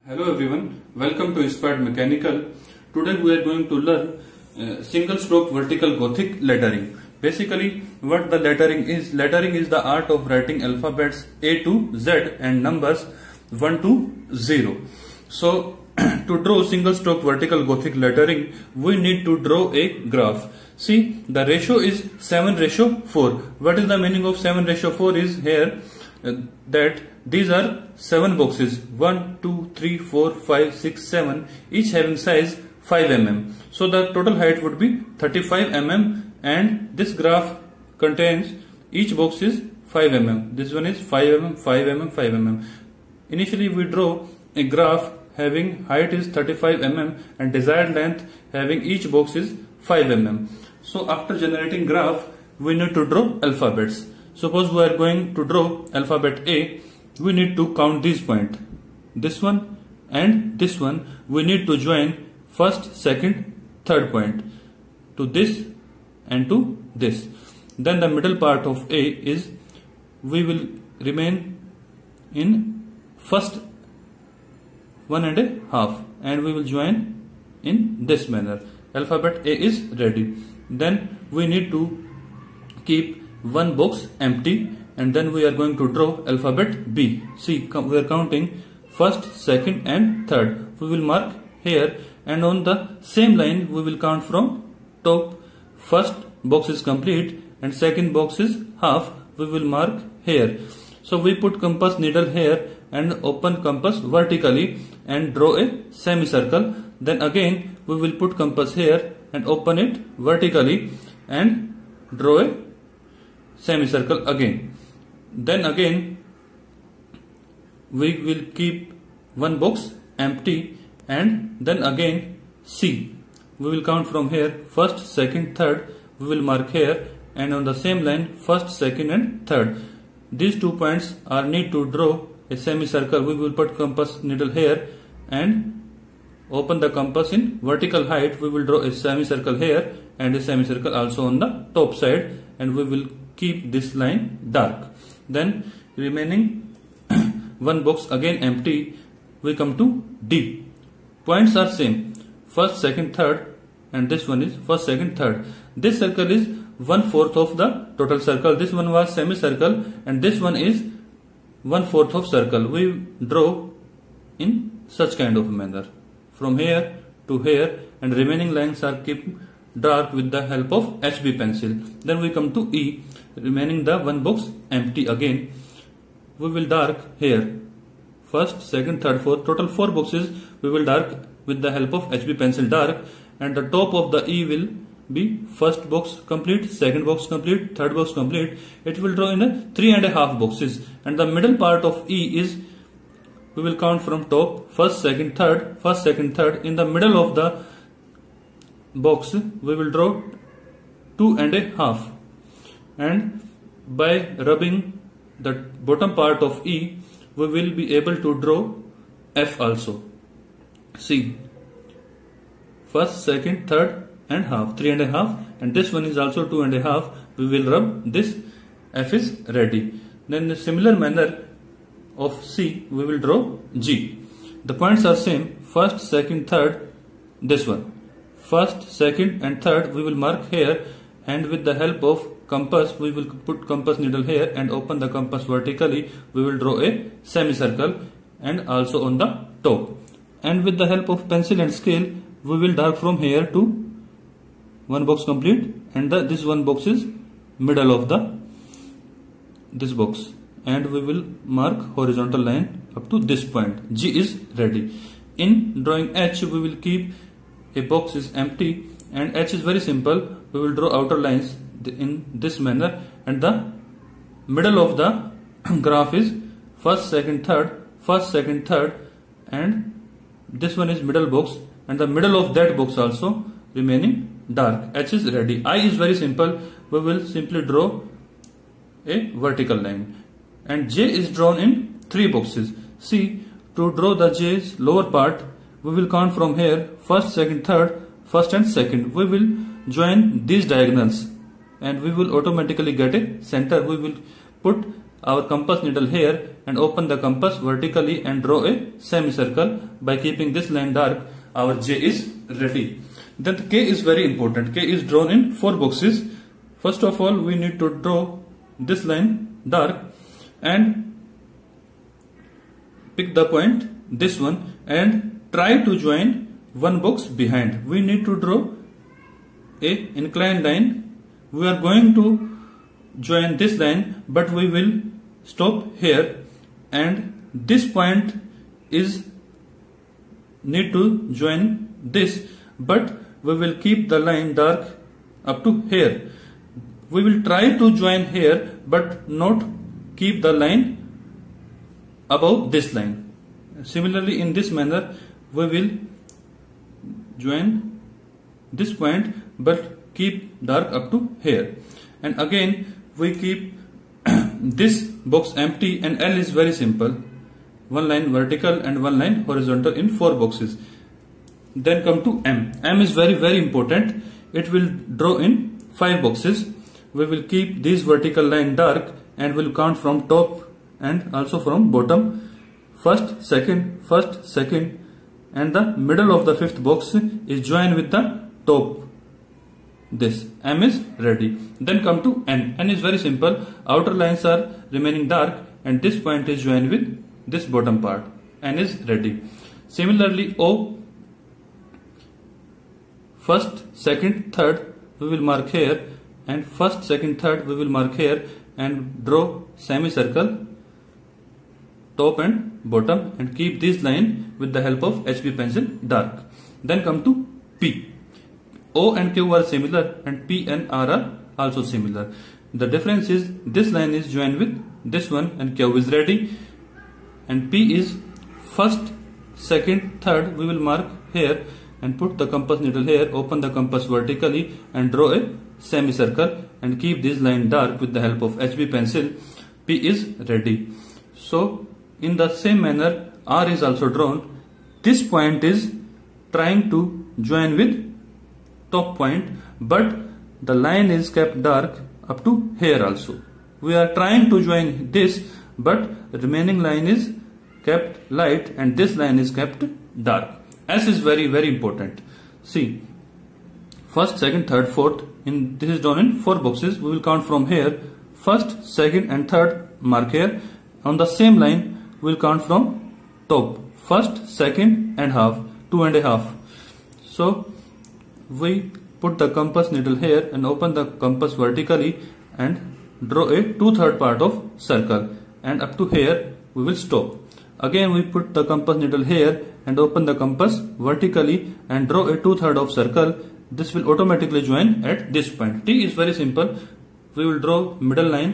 Hello everyone, welcome to Inspired Mechanical. Today we are going to learn single stroke vertical Gothic lettering. Basically what the lettering is the art of writing alphabets A to Z and numbers 1 to 0. So to draw single stroke vertical Gothic lettering we need to draw a graph. See, the ratio is 7:4. What is the meaning of 7:4 is here that these are 7 boxes 1, 2, 3, 4, 5, 6, 7 each having size 5 mm. So the total height would be 35 mm and this graph contains each box is 5 mm. This one is 5 mm, 5 mm, 5 mm. Initially we draw a graph having height is 35 mm and desired length having each box is 5 mm. So after generating graph we need to draw alphabets. Suppose we are going to draw alphabet A, we need to count these points. This one and this one we need to join first, second, third point to this and to this. Then the middle part of A is we will remain in first 1.5 and we will join in this manner. Alphabet A is ready. Then we need to keep one box empty and then we are going to draw alphabet B. See, we are counting first, second and third. We will mark here and on the same line we will count from top. First box is complete and second box is half. We will mark here. So we put compass needle here and open compass vertically and draw a semicircle. Then again we will put compass here and open it vertically and draw a semicircle again. Then again we will keep one box empty and then again C. We will count from here first, second, third. We will mark here and on the same line first, second and third. These 2 points are need to draw a semicircle. We will put compass needle here and open the compass in vertical height. We will draw a semicircle here and a semicircle also on the top side and we will keep this line dark. Then remaining one box again empty, we come to D. Points are same, first, second, third and this one is first, second, third. This circle is 1/4 of the total circle. This one was semicircle and this one is 1/4 of circle. We draw in such kind of manner from here to here and remaining lines are kept dark with the help of HB pencil. Then we come to E, remaining the one box empty again. We will dark here first, second, third, fourth, total 4 boxes we will dark with the help of HB pencil dark and the top of the E will be first box complete, second box complete, third box complete. It will draw in a 3.5 boxes and the middle part of E is we will count from top first, second, third, first, second, third. In the middle of the box we will draw 2.5 and by rubbing the bottom part of E we will be able to draw F also. See, first, second, third and half, 3.5 and this one is also 2.5. We will rub this. F is ready. Then in a similar manner of C we will draw G. The points are same, first, second, third, this one. First, second and third we will mark here and with the help of compass we will put compass needle here and open the compass vertically. We will draw a semicircle and also on the top. And with the help of pencil and scale we will dark from here to one box complete and this one box is middle of this box and we will mark horizontal line up to this point. G is ready. In drawing H we will keep a box is empty and H is very simple. We will draw outer lines in this manner and the middle of the graph is first, second, third, first, second, third and this one is middle box and the middle of that box also remaining dark. H is ready. I is very simple. We will simply draw a vertical line and J is drawn in 3 boxes. See, to draw the J's lower part we will count from here first, second, third, first and second. We will join these diagonals and we will automatically get a center. We will put our compass needle here and open the compass vertically and draw a semicircle. By keeping this line dark, our J is ready. Then the K is very important. K is drawn in 4 boxes. First of all, we need to draw this line dark and pick the point, this one, and try to join one box behind. We need to draw a inclined line. We are going to join this line, but we will stop here, and this point is need to join this, but we will keep the line dark up to here. We will try to join here, but not keep the line above this line. Similarly, in this manner, we will join this point, but keep dark up to here. And again, we keep this box empty, and L is very simple. One line vertical and one line horizontal in 4 boxes. Then come to M. M is very important. It will draw in 5 boxes. We will keep this vertical line dark and will count from top and also from bottom. First, second, and the middle of the 5th box is joined with the top. This M is ready. Then come to N. N is very simple. Outer lines are remaining dark and this point is joined with this bottom part. N is ready. Similarly, O, first, second, third we will mark here, and first, second, third we will mark here and draw semicircle top and bottom and keep this line with the help of HB pencil dark. Then come to P. O and Q are similar and P and R are also similar. The difference is this line is joined with this one and Q is ready, and P is first, second, third we will mark here and put the compass needle here, open the compass vertically and draw a semicircle and keep this line dark with the help of HB pencil. P is ready. So in the same manner, R is also drawn. This point is trying to join with top point, but the line is kept dark up to here also. We are trying to join this, but remaining line is kept light and this line is kept dark. S is very important. See, first, second, third, fourth. This is drawn in 4 boxes. We will count from here. First, second and third mark here. On the same line, we will count from top. First, second and half, 2 and a half. So we put the compass needle here and open the compass vertically and draw a 2/3 part of circle, and up to here we will stop. Again we put the compass needle here and open the compass vertically and draw a 2/3 of circle. This will automatically join at this point. T is very simple. We will draw middle line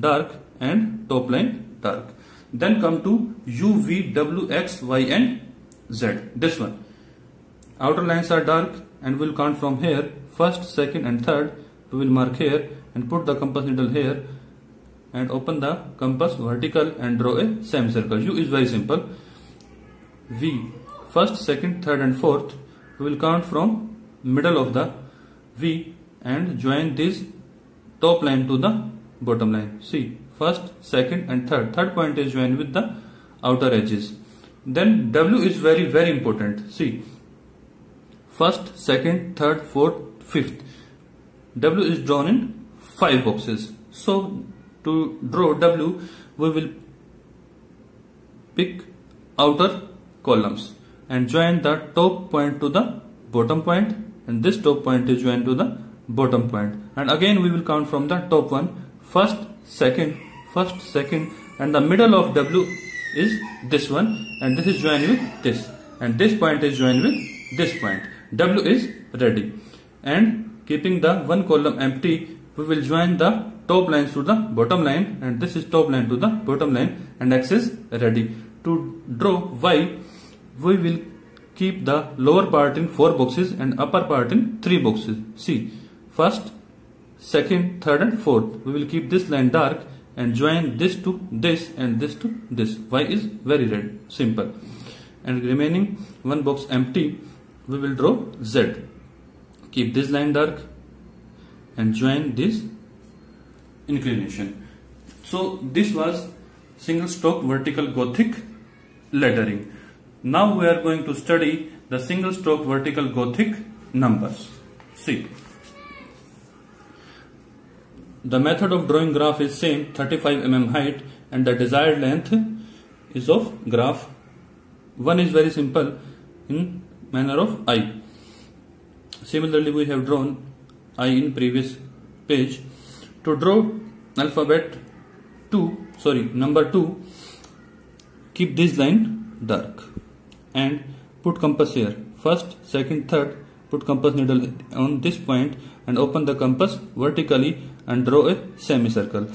dark and top line dark. Then come to U, V, W, X, Y and Z. This one. Outer lines are dark and we will count from here. First, second and third we will mark here and put the compass needle here and open the compass vertical and draw a semicircle. U is very simple. V, first, second, third and fourth we will count from middle of the V and join this top line to the bottom line. See, first, second and third point is joined with the outer edges. Then W is very important. See, first, second, third, fourth, fifth. W is drawn in 5 boxes. So to draw W, we will pick outer columns and join the top point to the bottom point, and this top point is joined to the bottom point. And again we will count from the top one. First, second, and the middle of W is this one, and this is joined with this, and this point is joined with this point. W is ready. And keeping the one column empty, we will join the top lines to the bottom line, and this is top line to the bottom line, and X is ready. To draw Y, we will keep the lower part in 4 boxes and upper part in 3 boxes. See, first, second, third and fourth. We will keep this line dark and join this to this and this to this. Y is very red, simple. And remaining one box empty, we will draw Z. Keep this line dark and join this inclination. So this was single stroke vertical Gothic lettering. Now we are going to study the single stroke vertical Gothic numbers. See, the method of drawing graph is same, 35 mm height, and the desired length is of graph. One is very simple in manner of I. Similarly, we have drawn I in previous page. To draw number 2, keep this line dark and put compass here. First, second, third, put compass needle on this point and open the compass vertically and draw a semicircle.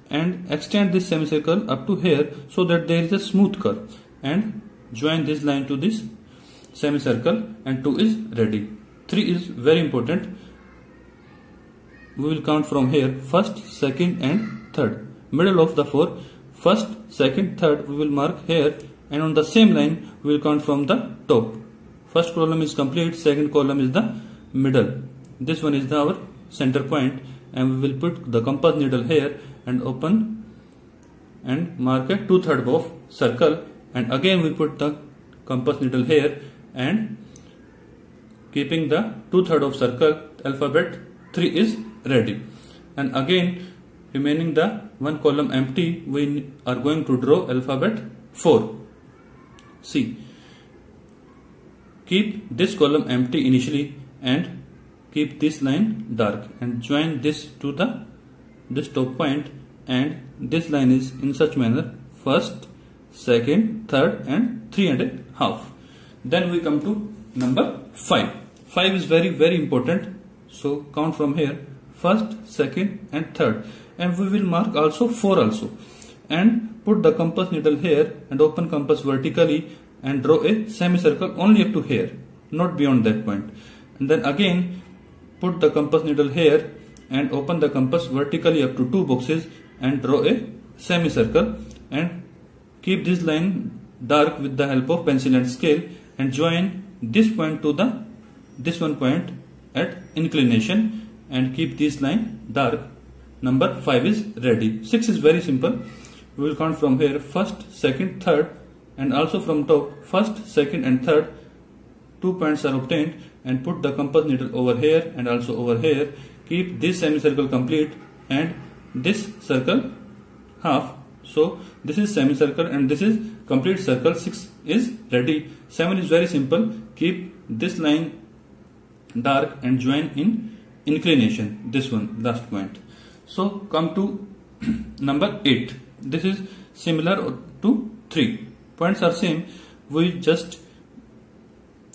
And extend this semicircle up to here so that there is a smooth curve. And join this line to this semicircle, and 2 is ready. 3 is very important. We will count from here, first, second and third. Middle of the 4, first, second, third we will mark here, and on the same line we will count from the top. First column is complete, second column is the middle. This one is our center point, and we will put the compass needle here and open and mark a 2/3 of circle, and again we put the compass needle here and keeping the 2/3 of circle, alphabet 3 is ready. And again remaining the one column empty, we are going to draw alphabet 4. See, keep this column empty initially and keep this line dark and join this to this top point, and this line is in such manner, first, second, third and 3.5. Then we come to number 5. 5 is very important. So count from here, first, second and third, and we will mark also 4 also, and put the compass needle here and open compass vertically and draw a semicircle only up to here, not beyond that point. And then again put the compass needle here and open the compass vertically up to 2 boxes and draw a semicircle, and keep this line dark with the help of pencil and scale, and join this point to this one point at inclination and keep this line dark. Number 5 is ready. 6 is very simple. We will count from here, first, second, third, and also from top, first, second and third. 2 points are obtained, and put the compass needle over here and also over here. Keep this semicircle complete and this circle half. So this is semicircle and this is complete circle. 6 is ready. 7 is very simple. Keep this line dark and join in inclination, this one, last point. So come to number 8. This is similar to 3. Points are same. We just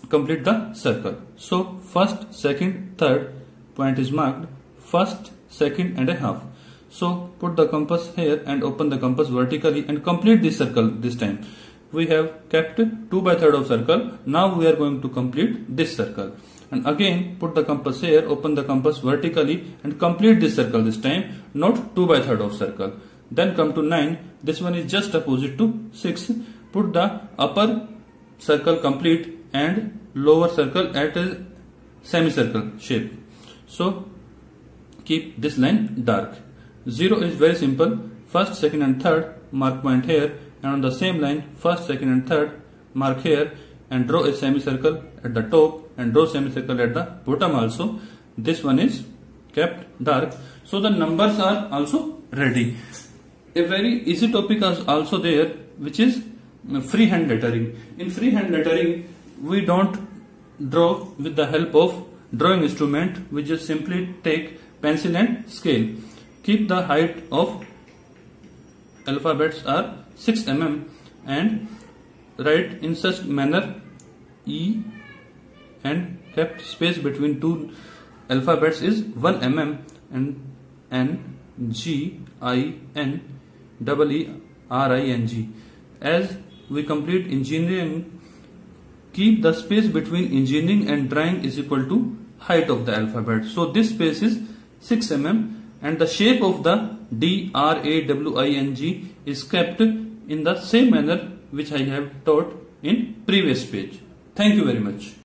complete the circle. So first, second, third point is marked, first, second and a half. So put the compass here and open the compass vertically and complete this circle this time. We have kept 2/3 of circle. Now we are going to complete this circle. And again put the compass here, open the compass vertically and complete this circle this time, not 2/3 of circle. Then come to 9. This one is just opposite to 6. Put the upper circle complete and lower circle at a semicircle shape. So keep this line dark. 0 is very simple. First, second and third mark point here, and on the same line, first, second and third mark here, and draw a semicircle at the top and draw semicircle at the bottom also. This one is kept dark. So the numbers are also ready. A very easy topic is also there, which is freehand lettering. In freehand lettering, we don't draw with the help of drawing instrument. We just simply take pencil and scale. Keep the height of alphabets are 6 mm and write in such manner E, and kept space between two alphabets is 1 mm, and N, G, I, N, E, R, I, N, G. As we complete engineering, keep the space between engineering and drawing is equal to height of the alphabet. So this space is 6 mm, and the shape of the D, R, A, W, I, N, G is kept in the same manner which I have taught in previous page. Thank you very much.